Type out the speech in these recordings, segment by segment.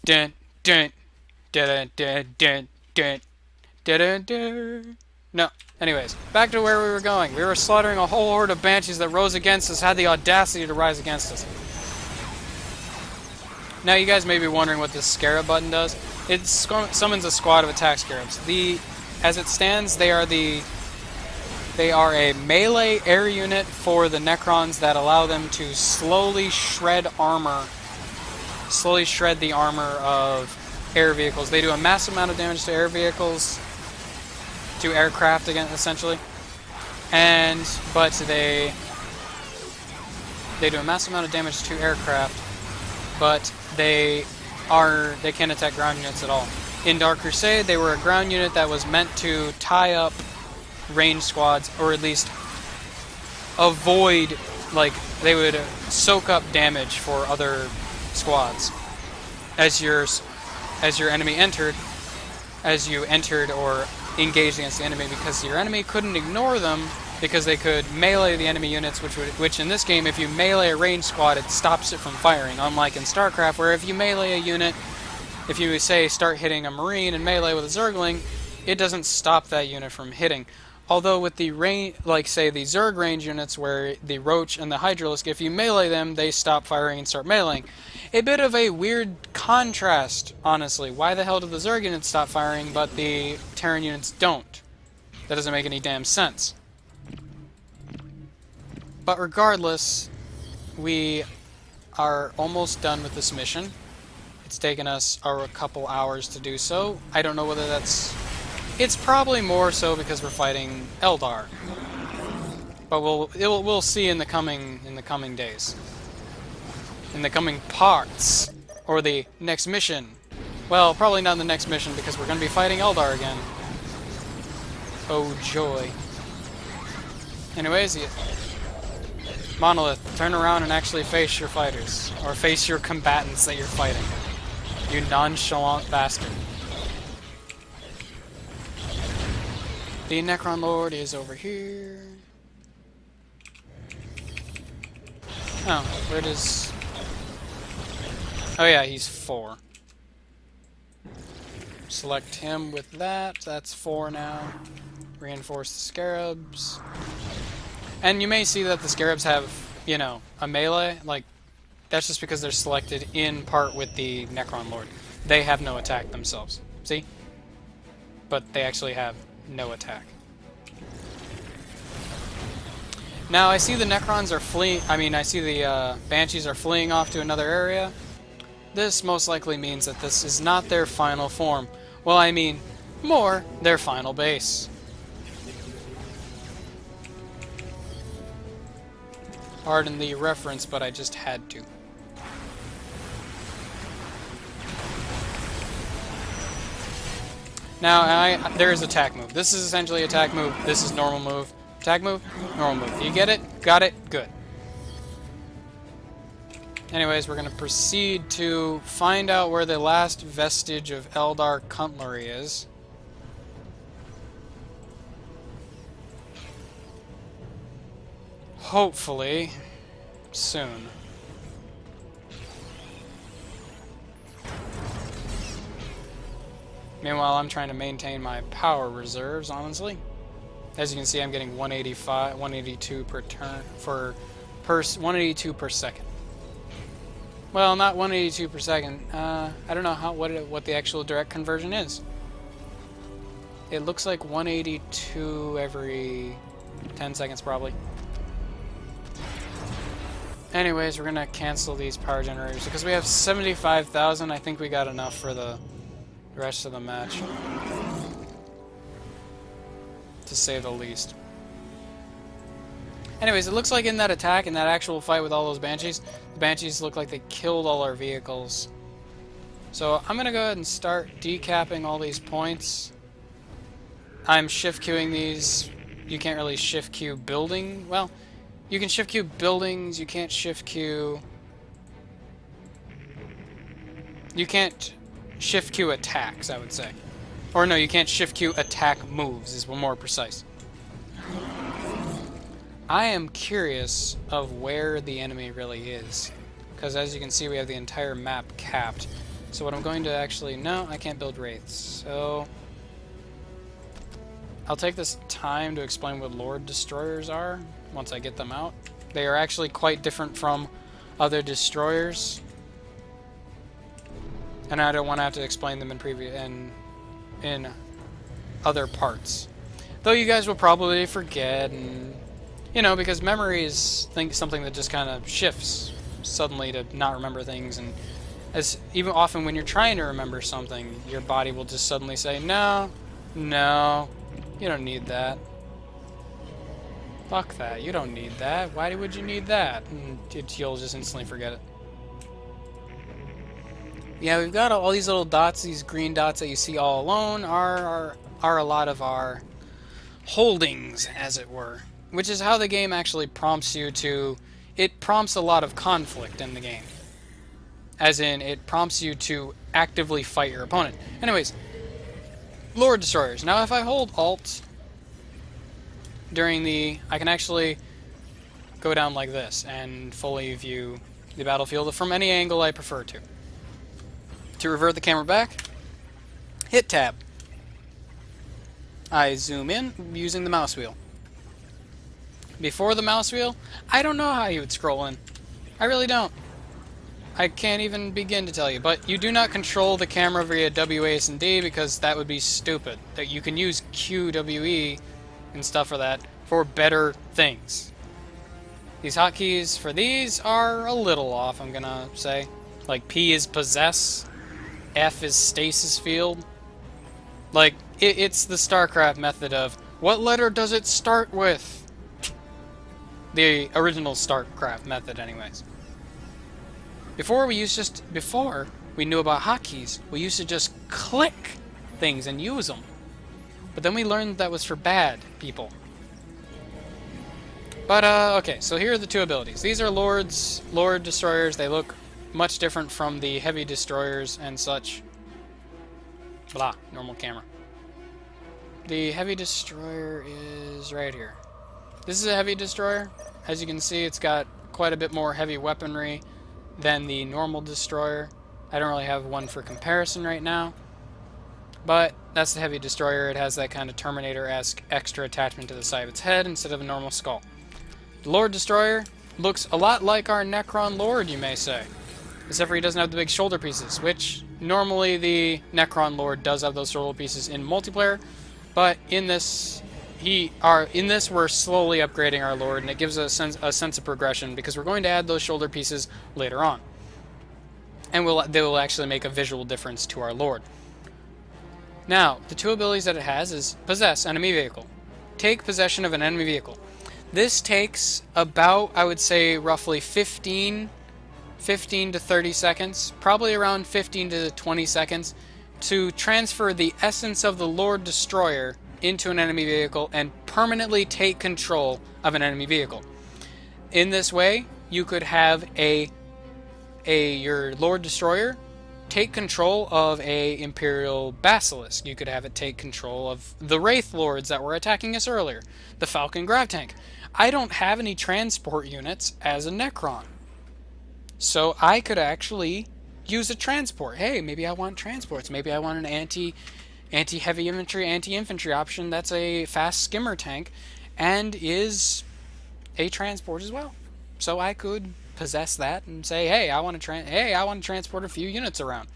dun, dun, dun, dun, dun, dun, dun, dun, dun. No. Anyways, back to where we were going. We were slaughtering a whole horde of banshees that rose against us, had the audacity to rise against us. Now you guys may be wondering what this scarab button does. It summons a squad of attack scarabs. As it stands, they are a melee air unit for the Necrons that allow them to slowly shred the armor of air vehicles. They do a massive amount of damage to air vehicles, to aircraft again, essentially. But they do a massive amount of damage to aircraft, but they can't attack ground units at all. In Dark Crusade, they were a ground unit that was meant to tie up range squads, or at least avoid, like, they would soak up damage for other squads as you entered or engaged against the enemy, because your enemy couldn't ignore them because they could melee the enemy units, which in this game, if you melee a range squad, it stops it from firing, unlike in StarCraft, where if you melee a unit, if you say start hitting a Marine and melee with a Zergling, it doesn't stop that unit from hitting. Although with the range, like say the Zerg range units, where the Roach and the Hydralisk, if you melee them, they stop firing and start meleeing. A bit of a weird contrast, honestly. Why the hell do the Zerg units stop firing, but the Terran units don't? That doesn't make any damn sense. But regardless, we are almost done with this mission. It's taken us a couple hours to do so. I don't know whether that's... It's probably more so because we're fighting Eldar. But we'll see in the coming days. In the coming parts. Or the next mission. Well, probably not the next mission, because we're going to be fighting Eldar again. Oh joy. Anyways, Monolith, turn around and actually face your fighters. Or face your combatants that you're fighting. You nonchalant bastard. The Necron Lord is over here. Oh, where does... Oh yeah, he's 4. Select him with that. That's 4 now. Reinforce the Scarabs. And you may see that the Scarabs have, you know, a melee. Like, that's just because they're selected in part with the Necron Lord. They have no attack themselves. See? But they actually have no attack. Now, I see the Necrons are fleeing... I see the Banshees are fleeing off to another area. This most likely means that this is not their final form. Well, I mean, more their final base. Pardon the reference, but I just had to. Now, there is attack move. This is essentially attack move. This is normal move. Attack move, normal move. You get it? Got it? Good. Anyways, we're going to proceed to find out where the last vestige of Eldar cutlery is. Hopefully, soon. Meanwhile, I'm trying to maintain my power reserves, honestly. As you can see, I'm getting 182 per turn, 182 per second. Well, not 182 per second. I don't know what the actual direct conversion is. It looks like 182 every 10 seconds, probably. Anyways, we're gonna cancel these power generators because we have 75,000. I think we got enough for the rest of the match, to say the least. Anyways, it looks like in that attack, in that actual fight with all those Banshees, the Banshees look like they killed all our vehicles. So I'm going to go ahead and start decapping all these points. I'm shift queuing these. You can't really shift queue building. Well, you can shift queue buildings, you can't shift queue... You can't shift queue attacks, I would say. Or no, you can't shift queue attack moves, is more precise. I am curious of where the enemy really is, because as you can see, we have the entire map capped. So what I'm going to actually... No, I can't build wraiths. So I'll take this time to explain what Lord Destroyers are once I get them out. They are actually quite different from other destroyers, and I don't want to have to explain them in other parts. Though you guys will probably forget, and you know, because memory is something that just kind of shifts suddenly to not remember things, and as even often when you're trying to remember something, your body will just suddenly say, no, no, you don't need that. Fuck that, you don't need that. Why would you need that? And you'll just instantly forget it. Yeah, we've got all these little dots, these green dots that you see all alone are a lot of our holdings, as it were. Which is how the game actually prompts you to... It prompts a lot of conflict in the game. As in, it prompts you to actively fight your opponent. Anyways, Lord Destroyers. Now if I hold Alt during the... I can actually go down like this and fully view the battlefield from any angle I prefer to. To revert the camera back, hit Tab. I zoom in using the mouse wheel. Before the mouse wheel, I don't know how you would scroll in. I really don't. I can't even begin to tell you, but you do not control the camera via W, A, and D because that would be stupid. That you can use Q, W, E and stuff for that for better things. These hotkeys for these are a little off, I'm gonna say. Like P is possess, F is stasis field. Like, it's the StarCraft method of, what letter does it start with? The original StarCraft method, anyways. Before we knew about hotkeys, we used to just click things and use them. But then we learned that was for bad people. But, okay, so here are the two abilities. These are Lord Destroyers. They look much different from the Heavy Destroyers and such. Blah, normal camera. The Heavy Destroyer is right here. This is a Heavy Destroyer. As you can see, it's got quite a bit more heavy weaponry than the normal Destroyer. I don't really have one for comparison right now. But that's the Heavy Destroyer. It has that kind of Terminator-esque extra attachment to the side of its head instead of a normal skull. The Lord Destroyer looks a lot like our Necron Lord, you may say. Except for he doesn't have the big shoulder pieces, which normally the Necron Lord does have those shoulder pieces in multiplayer. But in this, we're slowly upgrading our Lord, and it gives a sense of progression because we're going to add those shoulder pieces later on. And they will actually make a visual difference to our Lord. Now, the two abilities that it has is Possess Enemy Vehicle. Take possession of an enemy vehicle. This takes about, I would say, roughly 15 to 30 seconds, probably around 15 to 20 seconds, to transfer the essence of the Lord Destroyer into an enemy vehicle and permanently take control of an enemy vehicle. In this way, you could have your Lord Destroyer take control of a Imperial Basilisk. You could have it take control of the Wraith Lords that were attacking us earlier, the Falcon Grav Tank. I don't have any transport units as a Necron, so I could actually use a transport. Hey, maybe I want transports. Maybe I want an anti-heavy infantry, anti-infantry option that's a fast skimmer tank and is a transport as well. So I could possess that and say, hey, I want to transport a few units around.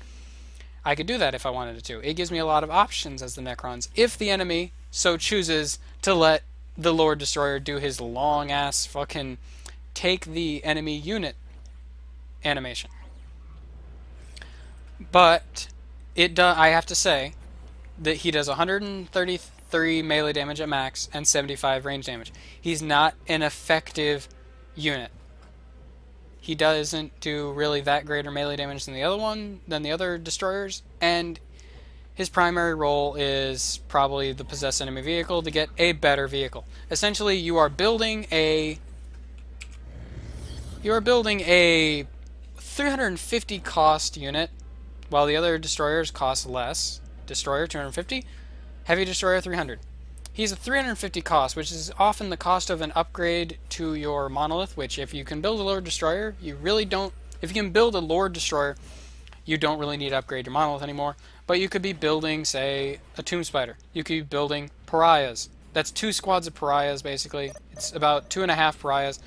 I could do that if I wanted to. It gives me a lot of options as the Necrons if the enemy so chooses to let the Lord Destroyer do his long-ass fucking take the enemy unit animation. But I have to say that he does 133 melee damage at max and 75 range damage. He's not an effective unit. He doesn't do really that greater melee damage than the other destroyers, and his primary role is probably the possess enemy vehicle to get a better vehicle. Essentially, you are building a 350 cost unit, while the other destroyers cost less. Destroyer 250, Heavy Destroyer 300. He's a 350 cost, which is often the cost of an upgrade to your monolith, which if you can build a Lord Destroyer, you really don't... If you can build a Lord Destroyer, you don't really need to upgrade your monolith anymore. But you could be building, say, a tomb spider. You could be building pariahs. That's 2 squads of pariahs, basically. It's about 2.5 pariahs.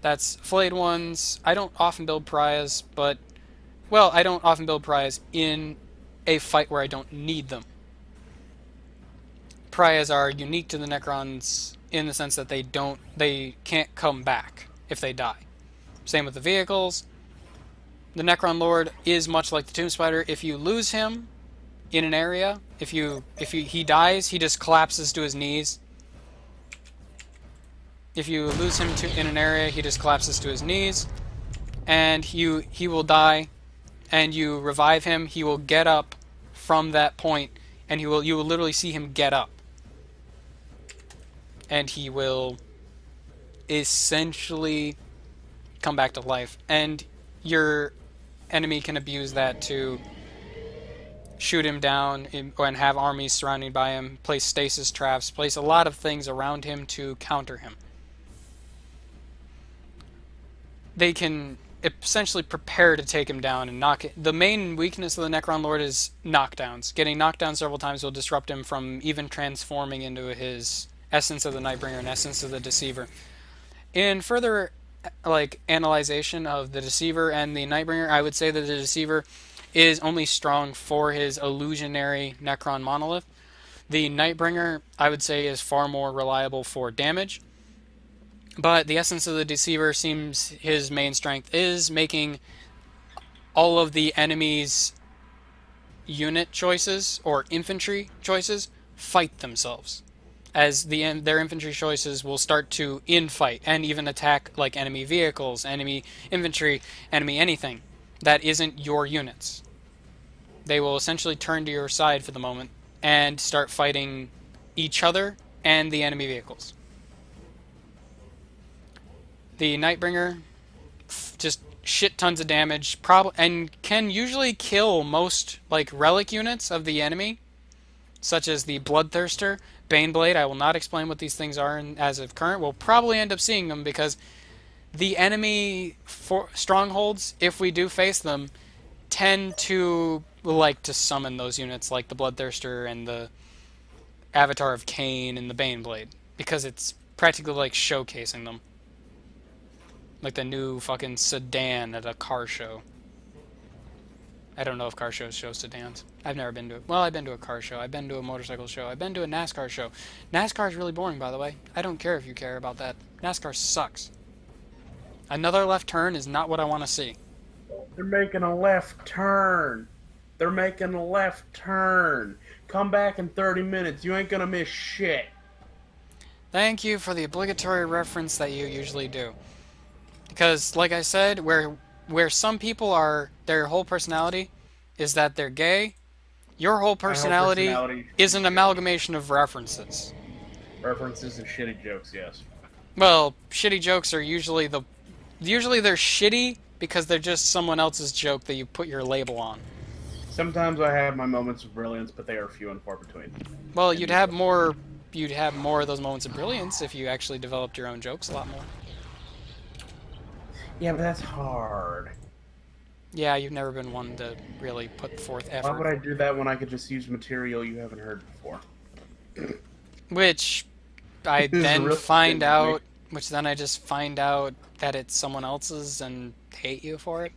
That's flayed ones. I don't often build pariahs, but... Well, I don't often build pariahs in a fight where I don't need them. Pariahs are unique to the Necrons in the sense that they can't come back if they die. Same with the vehicles. The Necron Lord is much like the Tomb Spider. If you lose him in an area, if he dies, he just collapses to his knees. If you lose him in an area, he just collapses to his knees, and he will die. And you revive him, he will get up from that point, and you will literally see him get up. And he will essentially come back to life. And your enemy can abuse that to shoot him down and have armies surrounding by him, place stasis traps, place a lot of things around him to counter him. They can essentially prepare to take him down and knock it. The main weakness of the Necron Lord is knockdowns. Getting knocked down several times will disrupt him from even transforming into his essence of the Nightbringer and essence of the Deceiver. In further analyzation of the Deceiver and the Nightbringer, I would say that the Deceiver is only strong for his illusionary Necron monolith. The Nightbringer, I would say, is far more reliable for damage. But the essence of the Deceiver seems his main strength is making all of the enemy's unit choices or infantry choices fight themselves. As their infantry choices will start to infight and even attack like enemy vehicles, enemy infantry, enemy anything that isn't your units. They will essentially turn to your side for the moment and start fighting each other and the enemy vehicles. The Nightbringer, just shit tons of damage, and can usually kill most relic units of the enemy, such as the Bloodthirster, Baneblade. I will not explain what these things are as of current. We'll probably end up seeing them because the enemy strongholds, if we do face them, tend to like to summon those units like the Bloodthirster and the Avatar of Cain and the Baneblade, because it's practically like showcasing them. Like the new fucking sedan at a car show. I don't know if car shows show sedans. I've never been to it. Well, I've been to a car show. I've been to a motorcycle show. I've been to a NASCAR show. NASCAR is really boring, by the way. I don't care if you care about that. NASCAR sucks. Another left turn is not what I want to see. They're making a left turn. They're making a left turn. Come back in 30 minutes. You ain't gonna miss shit. Thank you for the obligatory reference that you usually do. Because, like I said, where some people are, their whole personality is that they're gay, your whole personality is an amalgamation of references. References and shitty jokes, yes. Well, shitty jokes are usually they're shitty because they're just someone else's joke that you put your label on. Sometimes I have my moments of brilliance, but they are few and far between. Well, you'd have more of those moments of brilliance if you actually developed your own jokes a lot more. Yeah, but that's hard. Yeah, you've never been one to really put forth effort. Why would I do that when I could just use material you haven't heard before? Which I then find out, then I just find out that it's someone else's and hate you for it.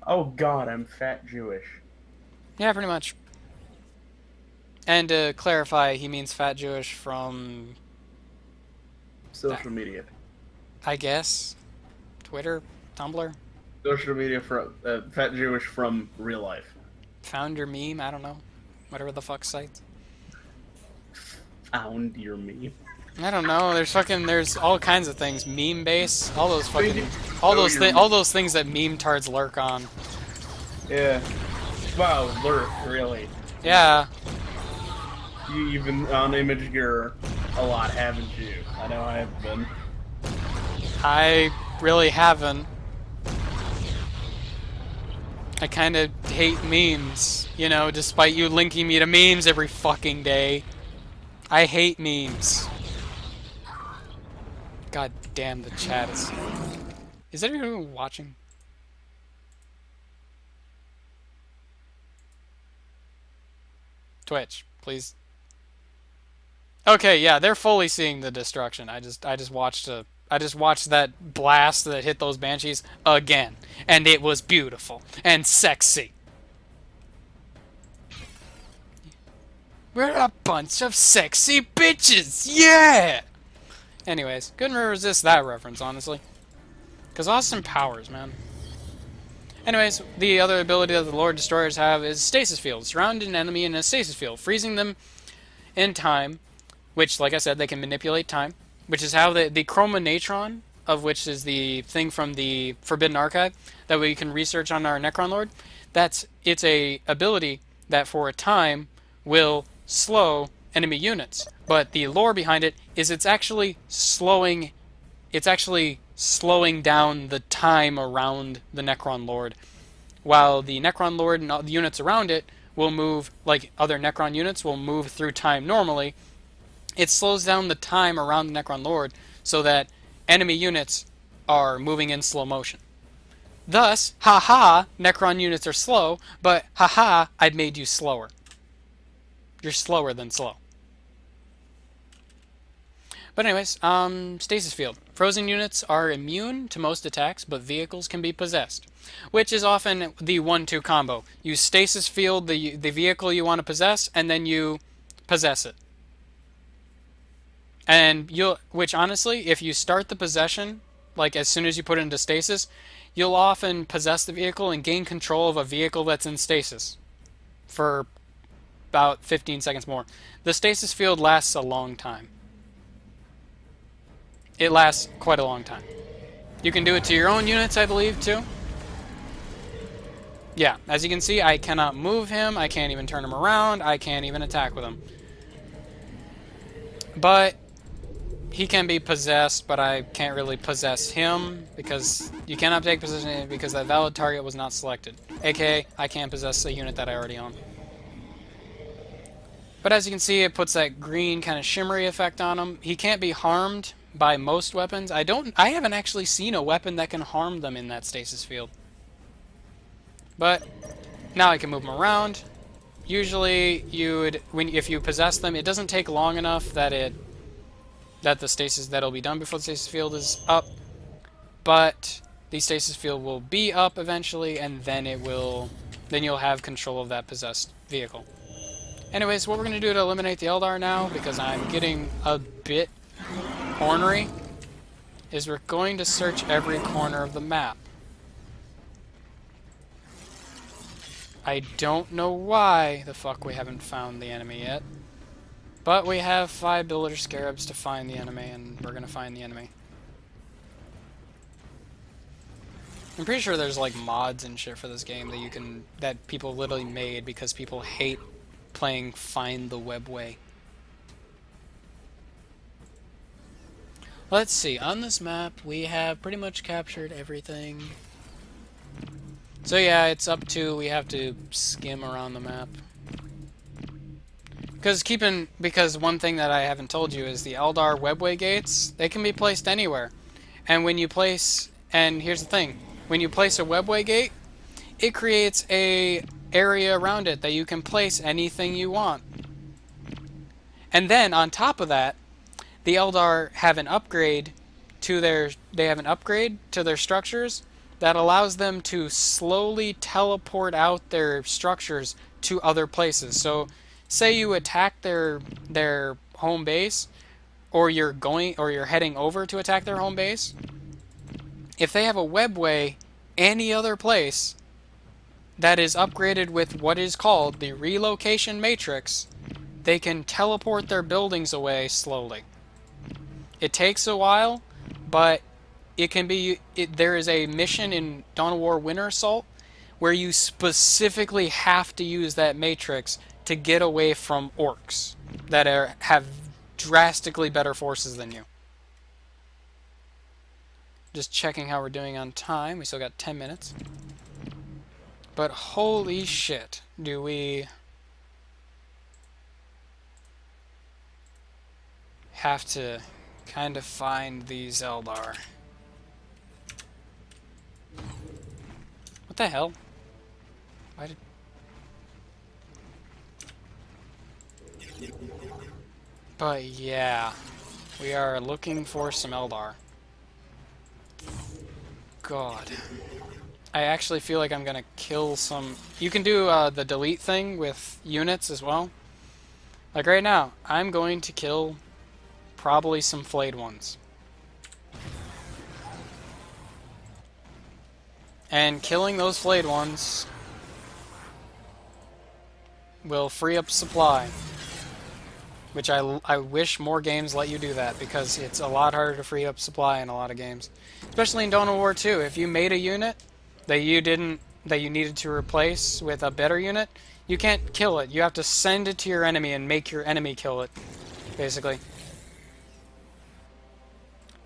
Oh god, I'm fat Jewish. Yeah, pretty much. And to clarify, he means fat Jewish from... social media. I guess. Twitter? Tumblr? Social media for fat Jewish from real life. Found your meme? I don't know. Whatever the fuck site. Found your meme? I don't know. There's all kinds of things. Meme base. All those things that meme tards lurk on. Yeah. Wow, lurk, really. Yeah. You've been on Imagegear a lot, haven't you? I know I have been. I really haven't. I kind of hate memes, despite you linking me to memes every fucking day. I hate memes. God damn, the chat is... Is anyone watching? Twitch, please. Okay, yeah, they're fully seeing the destruction. I just watched that blast that hit those banshees again, and it was beautiful and sexy. We're a bunch of sexy bitches, yeah. Anyways, couldn't resist that reference, honestly. Because Austin Powers, man. Anyways, the other ability that the Lord Destroyers have is Stasis Field. Surround an enemy in a Stasis Field, freezing them in time, which, like I said, they can manipulate time, which is how the Chroma Natron, of which is the thing from the Forbidden Archive, that we can research on our Necron Lord, it's a ability that for a time will slow enemy units. But the lore behind it is it's actually slowing down the time around the Necron Lord, while the Necron Lord and all the units around it will move, like other Necron units will move through time normally. It slows down the time around the Necron Lord so that enemy units are moving in slow motion. Thus, haha, Necron units are slow, but haha, I've made you slower. You're slower than slow. But anyways, Stasis Field. Frozen units are immune to most attacks, but vehicles can be possessed, which is often the 1-2 combo. You Stasis Field the vehicle you want to possess, and then you possess it. And which honestly, if you start the possession, like as soon as you put it into stasis, you'll often possess the vehicle and gain control of a vehicle that's in stasis for about 15 seconds more. The Stasis Field lasts a long time. It lasts quite a long time. You can do it to your own units, I believe, too. Yeah, as you can see, I cannot move him. I can't even turn him around. I can't even attack with him. But he can be possessed, but I can't really possess him because you cannot take possession because that valid target was not selected. AKA, I can't possess a unit that I already own. But as you can see, it puts that green kind of shimmery effect on him. He can't be harmed by most weapons. I haven't actually seen a weapon that can harm them in that stasis field. But now I can move them around. Usually if you possess them, it doesn't take long enough that'll be done before the stasis field is up. But the stasis field will be up eventually, and then you'll have control of that possessed vehicle. Anyways, what we're going to do to eliminate the Eldar now, because I'm getting a bit ornery, is we're going to search every corner of the map. I don't know why the fuck we haven't found the enemy yet, but we have 5 Builder Scarabs to find the enemy, and we're going to find the enemy. I'm pretty sure there's like mods and shit for this game that people literally made because people hate playing Find the Webway. Let's see, on this map we have pretty much captured everything. So yeah, we have to skim around the map. Because one thing that I haven't told you is the Eldar Webway gates, they can be placed anywhere. And here's the thing, when you place a Webway gate, it creates a area around it that you can place anything you want. And then on top of that, the Eldar have an upgrade to their structures that allows them to slowly teleport out their structures to other places. So say you attack their home base, or you're heading over to attack their home base. If they have a webway any other place that is upgraded with what is called the relocation matrix, they can teleport their buildings away slowly. It takes a while, but there is a mission in Dawn of War Winter Assault where you specifically have to use that matrix to get away from orcs that have drastically better forces than you. Just checking how we're doing on time. We still got 10 minutes. But holy shit, do we have to kind of find these Eldar. What the hell? Why did... But yeah, we are looking for some Eldar. God. I actually feel like I'm gonna kill some... You can do the delete thing with units as well. Like right now, I'm going to kill probably some flayed ones. And killing those flayed ones will free up supply. Which I wish more games let you do that, because it's a lot harder to free up supply in a lot of games. Especially in Dawn of War 2. If you made a unit that you needed to replace with a better unit, you can't kill it. You have to send it to your enemy and make your enemy kill it, basically.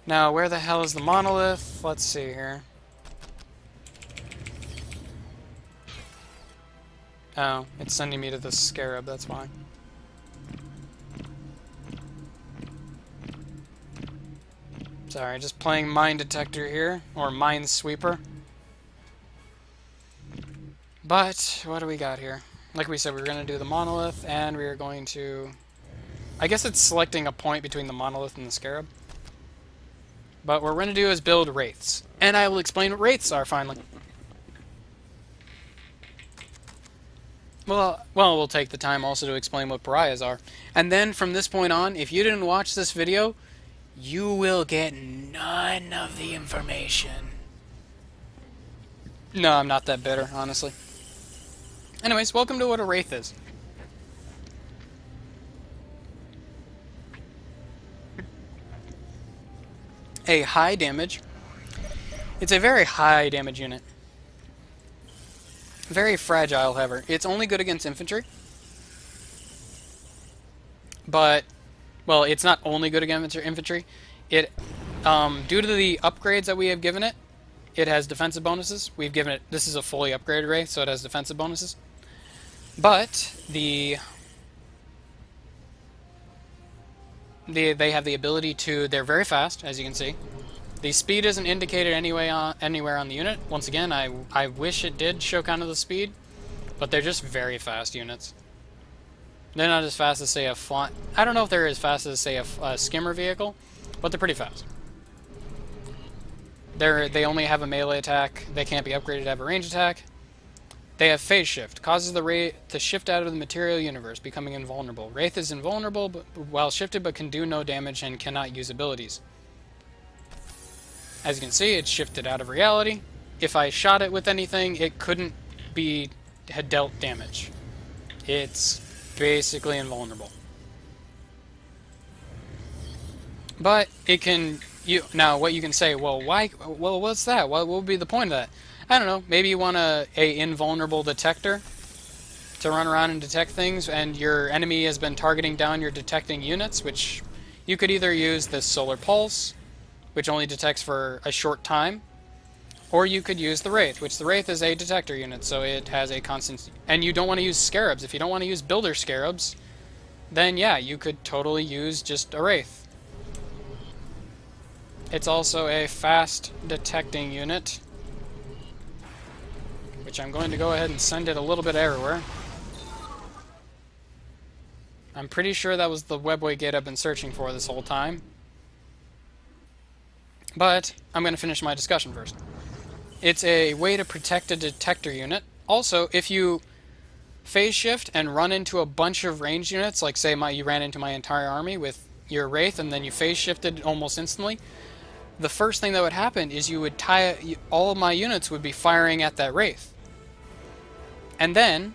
Now, where the hell is the monolith? Let's see here. Oh, it's sending me to the scarab, that's why. Sorry, just playing Mine Detector here, or Mine Sweeper. But, what do we got here? Like we said, we were going to do the monolith, and we are going to... I guess it's selecting a point between the monolith and the scarab. But what we're going to do is build wraiths. And I will explain what wraiths are, finally. Well, we'll take the time also to explain what pariahs are. And then, from this point on, if you didn't watch this video, you will get none of the information. No, I'm not that bitter, honestly. Anyways, welcome to what a wraith is. A high damage. It's a very high damage unit. Very fragile, however. It's only good against infantry. But, well, it's not only good against infantry. It, due to the upgrades that we have given it, it has defensive bonuses. We've given it, this is a fully upgraded wraith, so it has defensive bonuses. But they have the ability to, they're very fast, as you can see. The speed isn't indicated anywhere on the unit. Once again, I wish it did show kind of the speed, but they're just very fast units. They're not as fast as, say, a flying... I don't know if they're as fast as, say, a skimmer vehicle, but they're pretty fast. They only have a melee attack. They can't be upgraded to have a range attack. They have phase shift. Causes the wraith to shift out of the material universe, becoming invulnerable. Wraith is invulnerable while shifted, but can do no damage and cannot use abilities. As you can see, it's shifted out of reality. If I shot it with anything, it couldn't be dealt damage. It's basically invulnerable. But it can... now, what you can say, well, why? Well, what's that? What would be the point of that? I don't know. Maybe you want a invulnerable detector to run around and detect things, and your enemy has been targeting down your detecting units, which you could either use this solar pulse, which only detects for a short time, or you could use the wraith, which the wraith is a detector unit, so it has a constant... And you don't want to use scarabs. If you don't want to use builder scarabs, then yeah, you could totally use just a wraith. It's also a fast detecting unit, which I'm going to go ahead and send it a little bit everywhere. I'm pretty sure that was the webway gate I've been searching for this whole time. But I'm going to finish my discussion first. It's a way to protect a detector unit. Also, if you phase shift and run into a bunch of ranged units, like say you ran into my entire army with your wraith and then you phase shifted almost instantly, the first thing that would happen is you would all of my units would be firing at that wraith. And then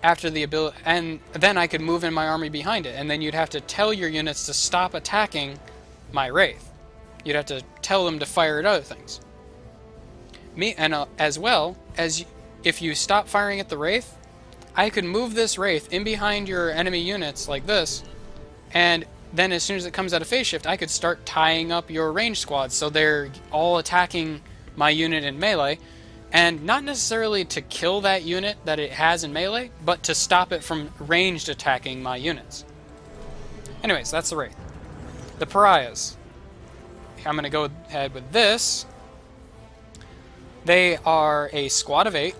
after the ability, and then I could move in my army behind it, and then you'd have to tell your units to stop attacking my wraith. You'd have to tell them to fire at other things. As well as if you stop firing at the wraith, I could move this wraith in behind your enemy units like this, and then as soon as it comes out of phase shift, I could start tying up your range squads so they're all attacking my unit in melee, and not necessarily to kill that unit that it has in melee, but to stop it from ranged attacking my units. Anyways, that's the wraith. The pariahs. I'm going to go ahead with this. They are a squad of 8.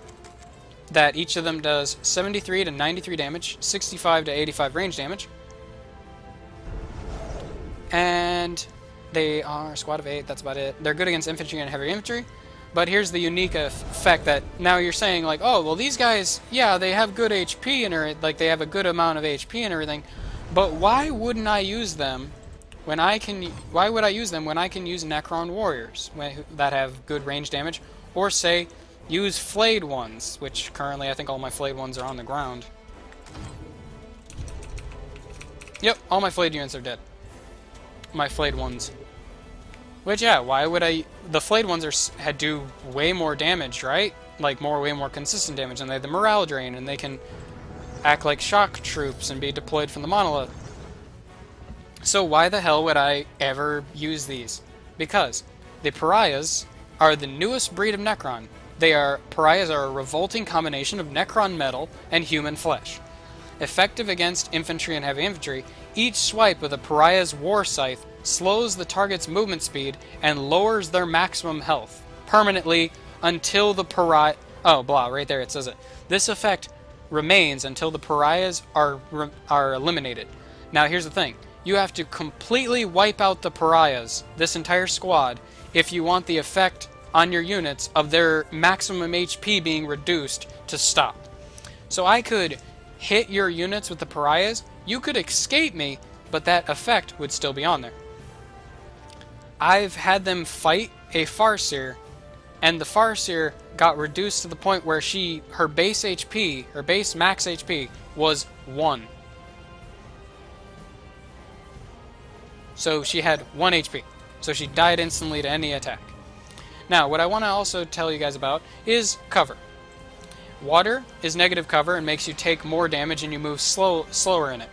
that each of them does 73 to 93 damage, 65 to 85 range damage. And they are a squad of 8, that's about it. They're good against infantry and heavy infantry. But here's the unique effect that now you're saying, like, oh, well, these guys, yeah, they have good HP and like they have a good amount of HP and everything. But why wouldn't I use them when I can? Why would I use them when I can use Necron warriors that have good range damage, or say use flayed ones, which currently I think all my flayed ones are on the ground. Yep, all my flayed units are dead. My flayed ones. Which, yeah, why would I... The flayed ones do way more damage, right? Like, way more consistent damage, and they have the morale drain, and they can act like shock troops and be deployed from the monolith. So why the hell would I ever use these? Because the pariahs are the newest breed of Necron. Pariahs are a revolting combination of Necron metal and human flesh. Effective against infantry and heavy infantry, each swipe with a pariah's war scythe slows the target's movement speed and lowers their maximum health permanently until the pariah... Oh, blah, right there it says it. This effect remains until the pariahs are eliminated. Now here's the thing. You have to completely wipe out the pariahs, this entire squad, if you want the effect on your units of their maximum HP being reduced to stop. So I could hit your units with the pariahs, you could escape me, but that effect would still be on there. I've had them fight a Farseer, and the Farseer got reduced to the point where her base HP, her base max HP, was 1. So she had 1 HP. So she died instantly to any attack. Now, what I want to also tell you guys about is cover. Water is negative cover and makes you take more damage and you move slower in it.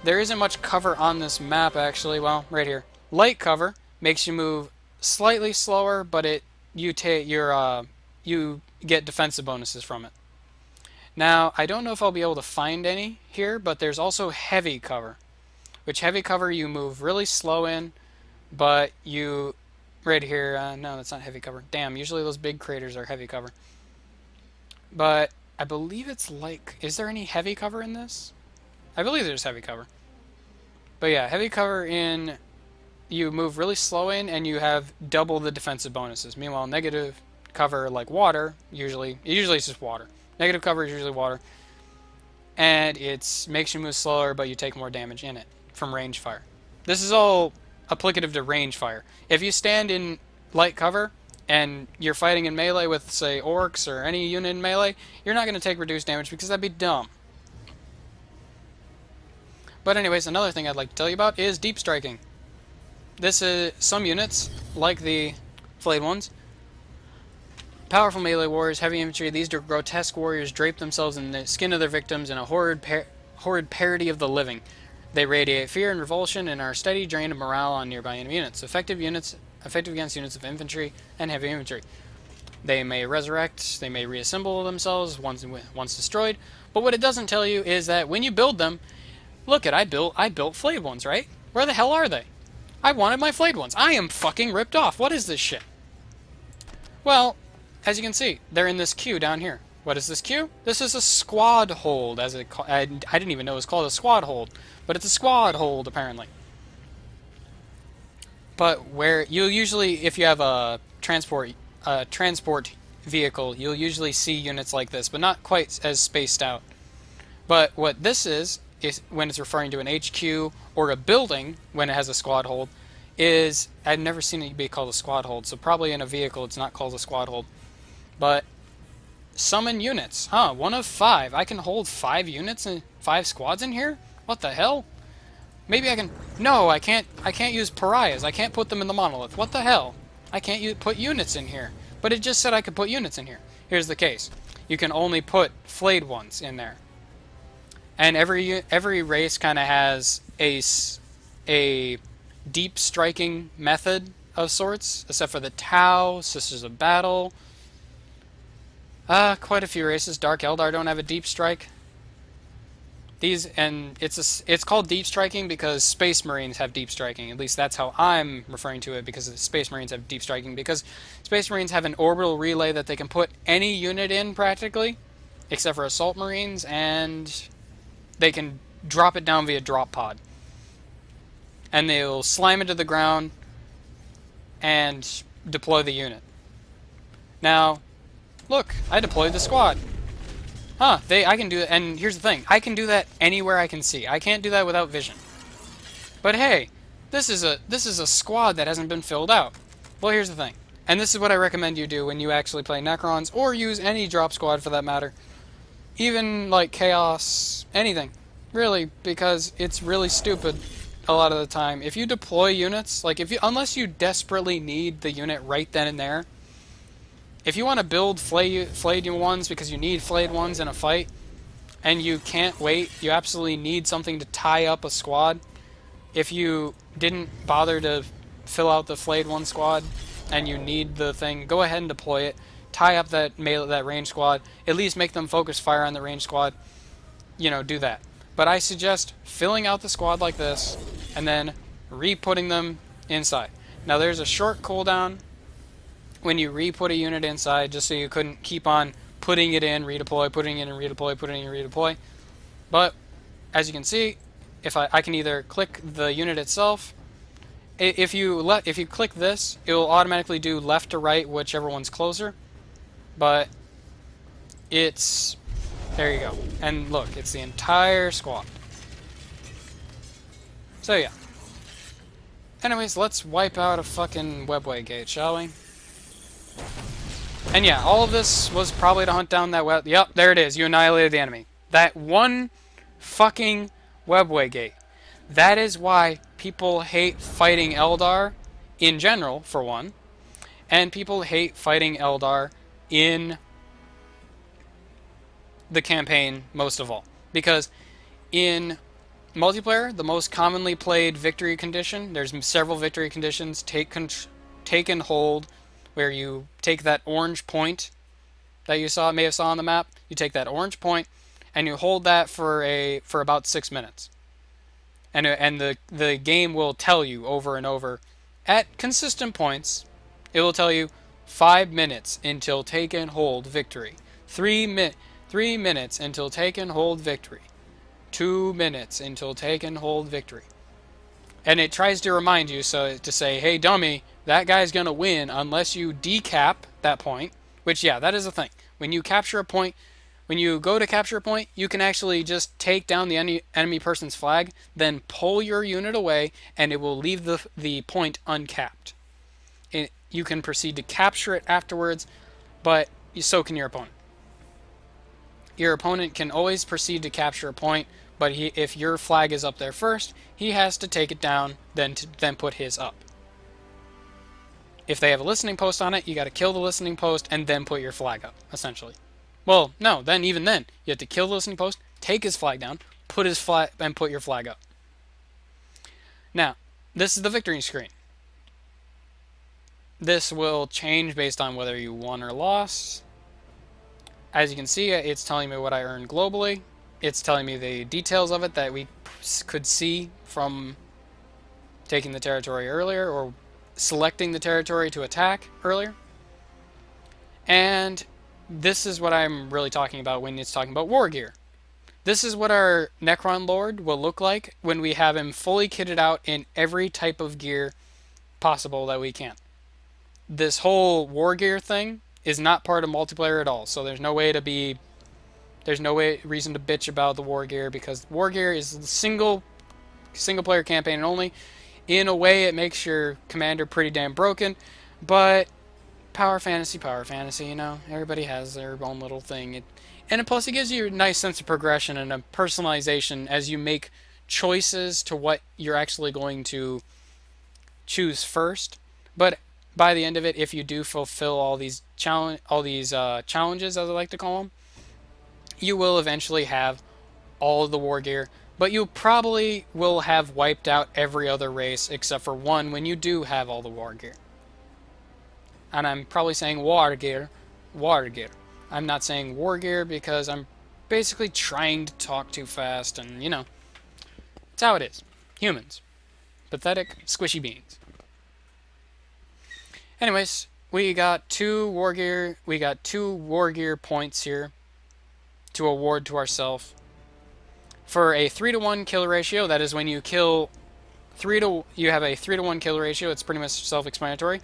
There isn't much cover on this map, actually. Well, right here. Light cover makes you move slightly slower, but you get defensive bonuses from it. Now, I don't know if I'll be able to find any here, but there's also heavy cover. Which heavy cover you move really slow in, but you... Right here, no, that's not heavy cover. Damn, usually those big craters are heavy cover. But I believe it's like... Is there any heavy cover in this? I believe there's heavy cover. But yeah, heavy cover in... You move really slow in, and you have double the defensive bonuses. Meanwhile, negative cover, like water, usually it's just water. Negative cover is usually water. And it makes you move slower, but you take more damage in it from range fire. This is all applicative to range fire. If you stand in light cover, and you're fighting in melee with, say, orcs or any unit in melee, you're not going to take reduced damage because that'd be dumb. But anyways, another thing I'd like to tell you about is deep striking. This is some units, like the flayed ones. Powerful melee warriors, heavy infantry, these grotesque warriors drape themselves in the skin of their victims in a horrid parody of the living. They radiate fear and revulsion and are a steady drain of morale on nearby enemy units. Effective against units of infantry and heavy infantry. They may resurrect, they may reassemble themselves once destroyed, but what it doesn't tell you is that when you build them, look at I built flayed ones, right? Where the hell are they? I wanted my flayed ones. I am fucking ripped off. What is this shit? Well, as you can see, they're in this queue down here. What is this queue? This is a squad hold, I didn't even know it was called a squad hold, but it's a squad hold apparently. But where you'll usually, if you have a transport vehicle, you'll usually see units like this, but not quite as spaced out. But what this is when it's referring to an HQ or a building when it has a squad hold, is I've never seen it be called a squad hold, so probably in a vehicle it's not called a squad hold. But summon units. 1 of 5. I can hold 5 units and 5 squads in here? What the hell? Maybe I can... No, I can't use pariahs. I can't put them in the monolith. What the hell? I can't put units in here. But it just said I could put units in here. Here's the case. You can only put flayed ones in there. And every race kind of has a deep striking method of sorts, except for the Tau, Sisters of Battle. Quite a few races. Dark Eldar don't have a deep strike. It's called deep striking because Space Marines have deep striking. At least that's how I'm referring to it, because the Space Marines have deep striking. Because Space Marines have an orbital relay that they can put any unit in practically, except for assault marines, and they can drop it down via drop pod. And they'll slam it to the ground and deploy the unit. Now, look, I deployed the squad. Huh, I can do that, and here's the thing, I can do that anywhere I can see. I can't do that without vision. But hey, this is a squad that hasn't been filled out. Well, here's the thing, and this is what I recommend you do when you actually play Necrons, or use any drop squad for that matter. Even, like, Chaos, anything. Really, because it's really stupid a lot of the time. If you deploy units, like, unless you desperately need the unit right then and there, if you want to build flayed ones because you need flayed ones in a fight, and you can't wait, you absolutely need something to tie up a squad. If you didn't bother to fill out the flayed one squad, and you need the thing, go ahead and deploy it. Tie up that range squad. At least make them focus fire on the range squad. You know, do that. But I suggest filling out the squad like this, and then re-putting them inside. Now there's a short cooldown when you re-put a unit inside, just so you couldn't keep on putting it in, redeploy, putting it in, redeploy, putting it in, redeploy. But as you can see, if I can either click the unit itself. If you click this, it will automatically do left to right, whichever one's closer. But it's, there you go. And look, it's the entire squad. So yeah. Anyways, let's wipe out a fucking webway gate, shall we? And yeah, all of this was probably to hunt down that web. Yep, there it is. You annihilated the enemy. That one fucking webway gate. That is why people hate fighting Eldar in general, for one. And people hate fighting Eldar in the campaign most of all. Because in multiplayer, the most commonly played victory condition, there's several victory conditions, take and hold, where you take that orange point that you may have saw on the map, you take that orange point, and you hold that for about 6 minutes. And the game will tell you over and over, at consistent points, it will tell you 5 minutes until take and hold victory. 3 minutes until take and hold victory. 2 minutes until take and hold victory. And it tries to remind you to say, hey dummy, that guy's gonna win unless you decap that point. Which, yeah, that is a thing. When you capture a point, when you go to capture a point, you can actually just take down the enemy person's flag, then pull your unit away, and it will leave the point uncapped. You can proceed to capture it afterwards, but so can your opponent. Your opponent can always proceed to capture a point, but if your flag is up there first, he has to take it down, then put his up. If they have a listening post on it, you got to kill the listening post and then put your flag up, essentially. Well, no, even then, you have to kill the listening post, take his flag down, put your flag up. Now, this is the victory screen. This will change based on whether you won or lost. As you can see, it's telling me what I earned globally. It's telling me the details of it that we could see from taking the territory earlier, or selecting the territory to attack earlier. And this is what I'm really talking about when it's talking about war gear. This is what our Necron Lord will look like when we have him fully kitted out in every type of gear possible that we can. This whole war gear thing is not part of multiplayer at all, so there's no reason to bitch about the war gear, because war gear is single player campaign only. In a way, it makes your commander pretty damn broken, but power fantasy, you know, everybody has their own little thing. And plus, it gives you a nice sense of progression and a personalization as you make choices to what you're actually going to choose first. But by the end of it, if you do fulfill all these challenges, as I like to call them, you will eventually have all of the war gear. But you probably will have wiped out every other race except for one when you do have all the war gear. And I'm probably saying war gear. I'm not saying war gear because I'm basically trying to talk too fast, and you know, it's how it is. Humans. Pathetic, squishy beings. Anyways, we got two war gear points here. to award to ourselves. For a 3-to-1 kill ratio, that is when you kill you have a 3-to-1 kill ratio. It's pretty much self-explanatory.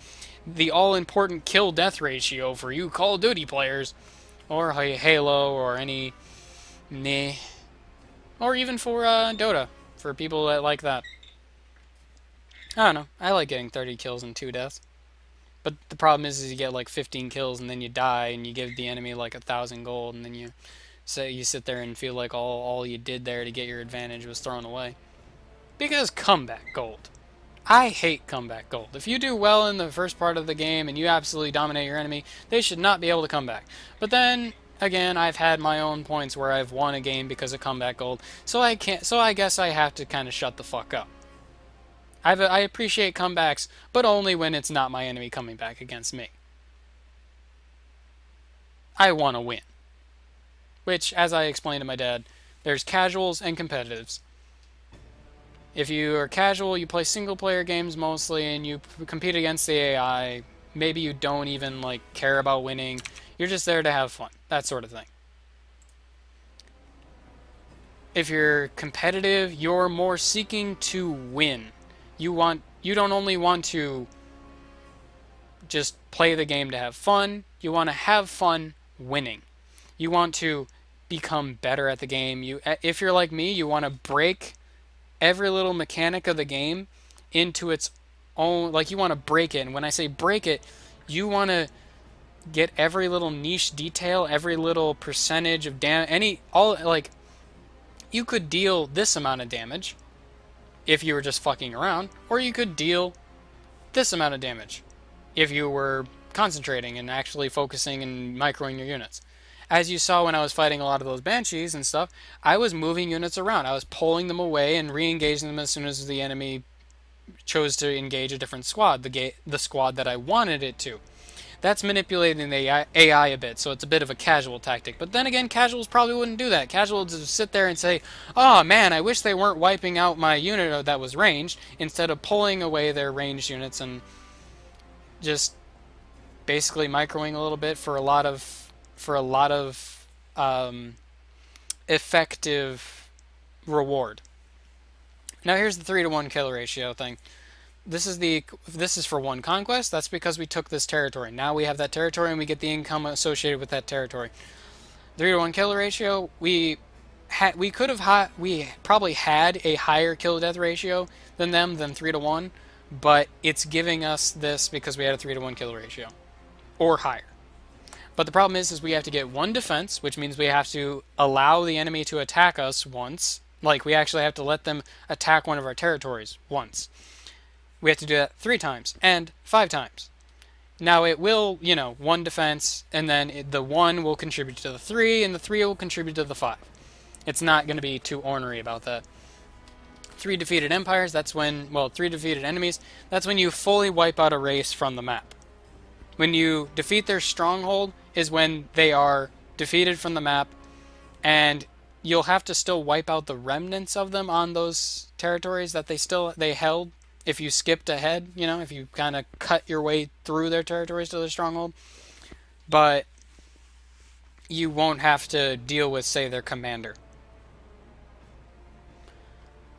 The all-important kill-death ratio for you Call of Duty players, or Halo, or any or even for Dota, for people that like that. I don't know. I like getting 30 kills and 2 deaths. But the problem is you get like 15 kills and then you die and you give the enemy like 1,000 gold and then you sit there and feel like all you did there to get your advantage was thrown away. Because comeback gold. I hate comeback gold. If you do well in the first part of the game and you absolutely dominate your enemy, they should not be able to come back. But then again, I've had my own points where I've won a game because of comeback gold, so I guess I have to kind of shut the fuck up. I appreciate comebacks, but only when it's not my enemy coming back against me. I want to win. Which, as I explained to my dad, there's casuals and competitives. If you are casual, you play single-player games mostly, and you compete against the AI. Maybe you don't even care about winning. You're just there to have fun. That sort of thing. If you're competitive, you're more seeking to win. You don't only want to just play the game to have fun. You want to have fun winning. You want to become better at the game. If you're like me, you want to break every little mechanic of the game into its own. You want to break it. And when I say break it, you want to get every little niche detail, every little percentage of damage. You could deal this amount of damage if you were just fucking around, or you could deal this amount of damage if you were concentrating and actually focusing and microing your units. As you saw when I was fighting a lot of those Banshees and stuff, I was moving units around. I was pulling them away and re-engaging them as soon as the enemy chose to engage a different squad, the squad that I wanted it to. That's manipulating the AI a bit, so it's a bit of a casual tactic. But then again, casuals probably wouldn't do that. Casuals would sit there and say, oh man, I wish they weren't wiping out my unit that was ranged, instead of pulling away their ranged units and just basically microing a little bit for a lot of effective reward. Now here's the 3-to-1 kill ratio thing. This is for one conquest. That's because we took this territory. Now we have that territory and we get the income associated with that territory. 3-to-1 kill ratio. We probably had a higher kill death ratio than 3-to-1, but it's giving us this because we had a 3-to-1 kill ratio or higher. But the problem is we have to get 1 defense, which means we have to allow the enemy to attack us once. We actually have to let them attack one of our territories once. We have to do that 3 times and 5 times. Now it will, 1 defense, and then the 1 will contribute to the 3, and the 3 will contribute to the 5. It's not going to be too ornery about that. 3 defeated empires, 3 defeated enemies, that's when you fully wipe out a race from the map. When you defeat their stronghold is when they are defeated from the map, and you'll have to still wipe out the remnants of them on those territories that they held. If you skipped ahead, if you kind of cut your way through their territories to their stronghold. But you won't have to deal with, say, their commander.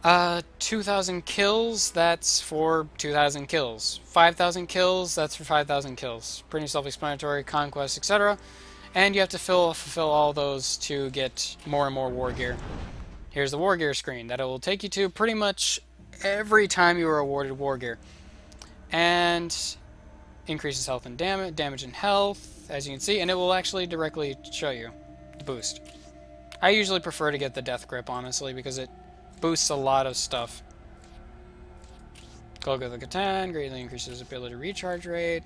2,000 kills, that's for 2,000 kills. 5,000 kills, that's for 5,000 kills. Pretty self-explanatory, conquest, etc. And you have to fulfill all those to get more and more war gear. Here's the war gear screen that it will take you to pretty much every time you are awarded war gear. And increases health and damage and health, as you can see, and it will actually directly show you the boost. I usually prefer to get the death grip, honestly, because it boosts a lot of stuff. Cloak of the Catan greatly increases ability recharge rate.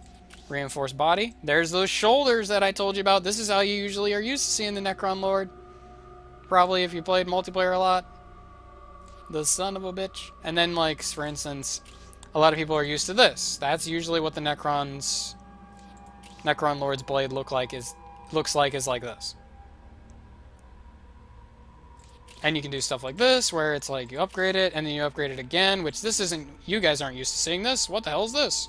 Reinforced body. There's those shoulders that I told you about. This is how you usually are used to seeing the Necron Lord. Probably if you played multiplayer a lot. The son of a bitch. And then, for instance, a lot of people are used to this. That's usually what the Necron Lord's blade looks like is like this. And you can do stuff like this, where it's you upgrade it, and then you upgrade it again, which this isn't, you guys aren't used to seeing this. What the hell is this?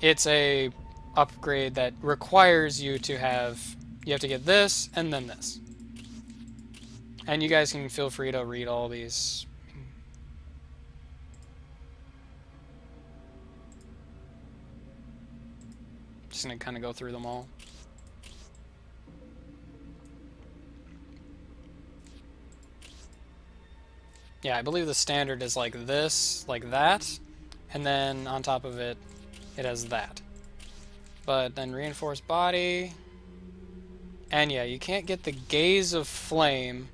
It's a upgrade that requires you to have to get this, and then this. And you guys can feel free to read all these. Just gonna kind of go through them all. Yeah, I believe the standard is like this, like that, and then on top of it, it has that. But then reinforced body, and yeah, you can't get the Gaze of Flame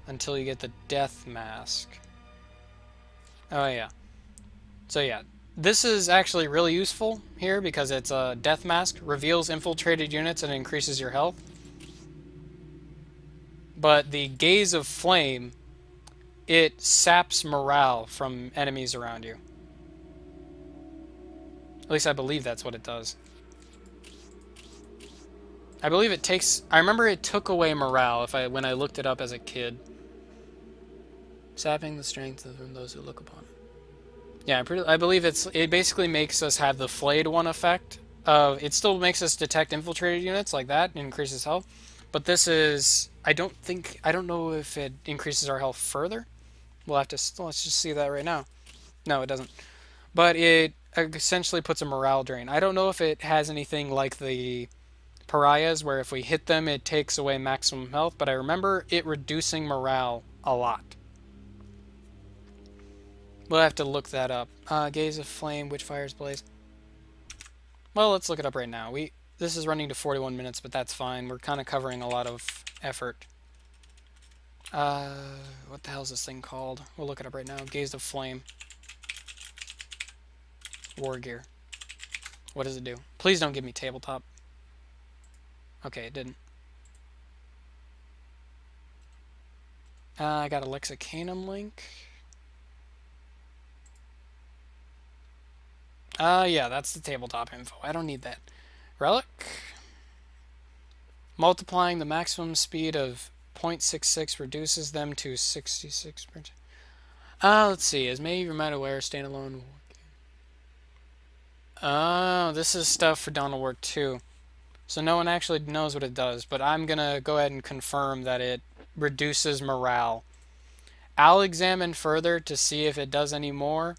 until you get the Death Mask. Oh yeah. So yeah, this is actually really useful here because it's a Death Mask, reveals infiltrated units and increases your health. But the Gaze of Flame, it saps morale from enemies around you. At least I believe that's what it does. I believe it takes... I remember it took away morale when I looked it up as a kid. Sapping the strength of those who look upon it. Yeah, I believe it basically makes us have the flayed one effect. It still makes us detect infiltrated units like that and increases health. But this is... I don't know if it increases our health further. We'll have to... Let's just see that right now. No, it doesn't. But it essentially puts a morale drain. I don't know if it has anything like the pariahs, where if we hit them, it takes away maximum health. But I remember it reducing morale a lot. We'll have to look that up. Gaze of Flame, Witchfire's Blaze. Well, let's look it up right now. This is running to 41 minutes, but that's fine. We're kind of covering a lot of effort. What the hell is this thing called? We'll look it up right now. Gaze of Flame. War Gear. What does it do? Please don't give me tabletop. Okay, it didn't. I got a Lexicanum link. Yeah, that's the tabletop info. I don't need that. Relic. Multiplying the maximum speed of 0.66 reduces them to 66%. Let's see. As many of you might aware, standalone. Oh, this is stuff for Dawn of War 2. So no one actually knows what it does, but I'm going to go ahead and confirm that it reduces morale. I'll examine further to see if it does any more,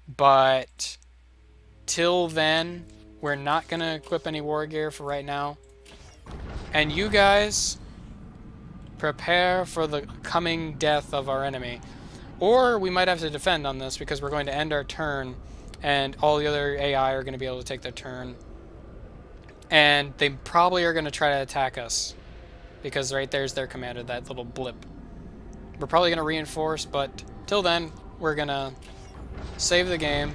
but till then, we're not going to equip any war gear for right now. And you guys, prepare for the coming death of our enemy. Or we might have to defend on this because we're going to end our turn and all the other AI are going to be able to take their turn. And they probably are going to try to attack us because right there's their commander, that little blip. We're probably going to reinforce, but till then, we're going to save the game.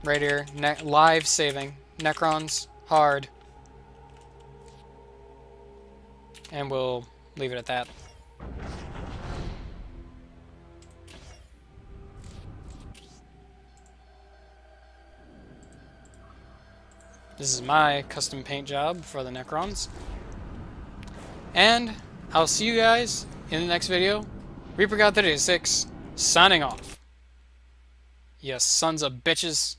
Right here, live saving. Necrons, hard. And we'll leave it at that. This is my custom paint job for the Necrons. And I'll see you guys in the next video. Reaper God 36, signing off. You sons of bitches.